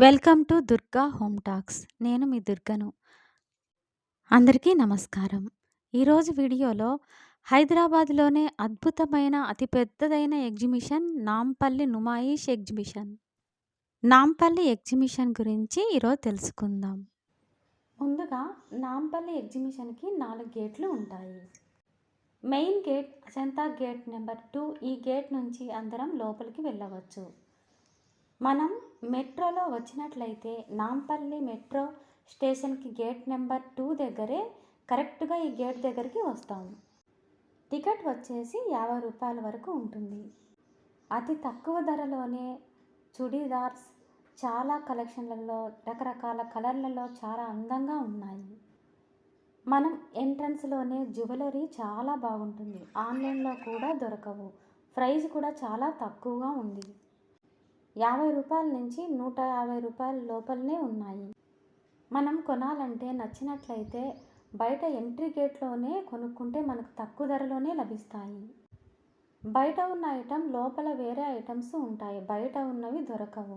Welcome to Durga home talks. నేను మీ దుర్గను. అందరికీ నమస్కారం. ఈరోజు వీడియోలో హైదరాబాద్లోనే అద్భుతమైన అతిపెద్దదైన exhibition Nampally Numaish exhibition. Nampally exhibition గురించి ఈరోజు తెలుసుకుందాం. ముందుగా నాంపల్లి ఎగ్జిబిషన్కి 4 గేట్లు ఉంటాయి. Main gate Ajanta gate number 2. ఈ గేట్ నుంచి అందరం లోపలికి వెళ్ళవచ్చు. మనం మెట్రోలో వచ్చినట్లయితే నాంపల్లి మెట్రో స్టేషన్కి గేట్ నెంబర్ 2 దగ్గరే కరెక్ట్గా ఈ గేట్ దగ్గరికి వస్తాము. టికెట్ వచ్చేసి 50 రూపాయల వరకు ఉంటుంది. అతి తక్కువ ధరలోనే చుడీదార్స్ చాలా కలెక్షన్లలో రకరకాల కలర్లలో చాలా అందంగా ఉన్నాయి. మనం ఎంట్రన్స్లోనే జ్యువెలరీ చాలా బాగుంటుంది. ఆన్లైన్లో కూడా దొరకవు. ప్రైస్ కూడా చాలా తక్కువగా ఉంది. 50 రూపాయల నుంచి 150 రూపాయల లోపలనే ఉన్నాయి. మనం కొనాలంటే నచ్చినట్లయితే బయట ఎంట్రీ గేట్లోనే కొనుక్కుంటే మనకు తక్కువ ధరలోనే లభిస్తాయి. బయట ఉన్న ఐటెం లోపల వేరే ఐటమ్స్ ఉంటాయి. బయట ఉన్నవి దొరకవు.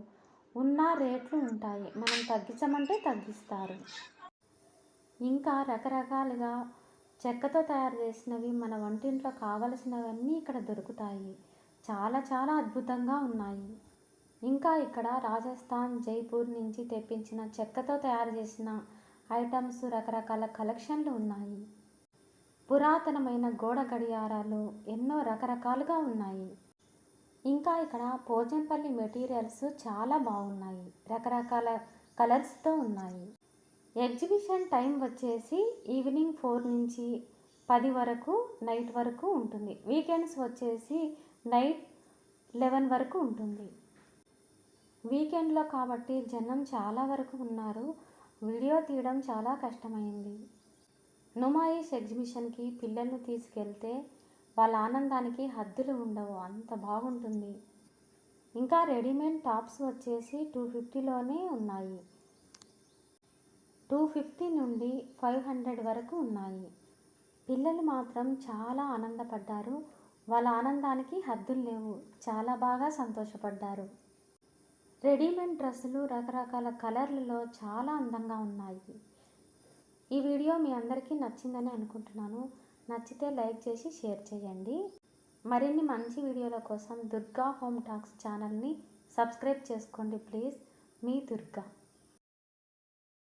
ఉన్న రేట్లు ఉంటాయి. మనం తగ్గించమంటే తగ్గిస్తారు. ఇంకా రకరకాలుగా చెక్కతో తయారు చేసినవి మన వంటింట్లో కావలసినవన్నీ ఇక్కడ దొరుకుతాయి. చాలా చాలా అద్భుతంగా ఉన్నాయి. ఇంకా ఇక్కడ రాజస్థాన్, జైపూర్ నుంచి తెప్పించిన చెక్కతో తయారు చేసిన ఐటమ్స్ రకరకాల కలెక్షన్లు ఉన్నాయి. పురాతనమైన గోడ గడియారాలు ఎన్నో రకరకాలుగా ఉన్నాయి. ఇంకా ఇక్కడ పోచంపల్లి మెటీరియల్స్ చాలా బాగున్నాయి. రకరకాల కలర్స్తో ఉన్నాయి. ఎగ్జిబిషన్ టైం వచ్చేసి ఈవినింగ్ 4 నుంచి 10 వరకు నైట్ వరకు ఉంటుంది. వీకెండ్స్ వచ్చేసి నైట్ 11 వరకు ఉంటుంది. వీకెండ్లో కాబట్టి జనం చాలా వరకు ఉన్నారు. వీడియో తీయడం చాలా కష్టమైంది. నుమాయిష్ ఎగ్జిబిషన్కి పిల్లలను తీసుకెళ్తే వాళ్ళ ఆనందానికి హద్దులు ఉండవు. అంత బాగుంటుంది. ఇంకా రెడీమేడ్ టాప్స్ వచ్చేసి 250లోనే ఉన్నాయి. 250 నుండి 500 వరకు ఉన్నాయి. పిల్లలు మాత్రం చాలా ఆనందపడ్డారు. వాళ్ళ ఆనందానికి హద్దులు లేవు. చాలా బాగా సంతోషపడ్డారు. రెడీమేడ్ డ్రెస్సులు రకరకాల కలర్లలో చాలా అందంగా ఉన్నాయి. ఈ వీడియో మీ అందరికీ నచ్చిందని అనుకుంటున్నాను. నచ్చితే లైక్ చేసి షేర్ చేయండి. మరిన్ని మంచి వీడియోల కోసం దుర్గా హోమ్ టాక్స్ ఛానల్ని సబ్స్క్రైబ్ చేసుకోండి ప్లీజ్. మీ దుర్గా.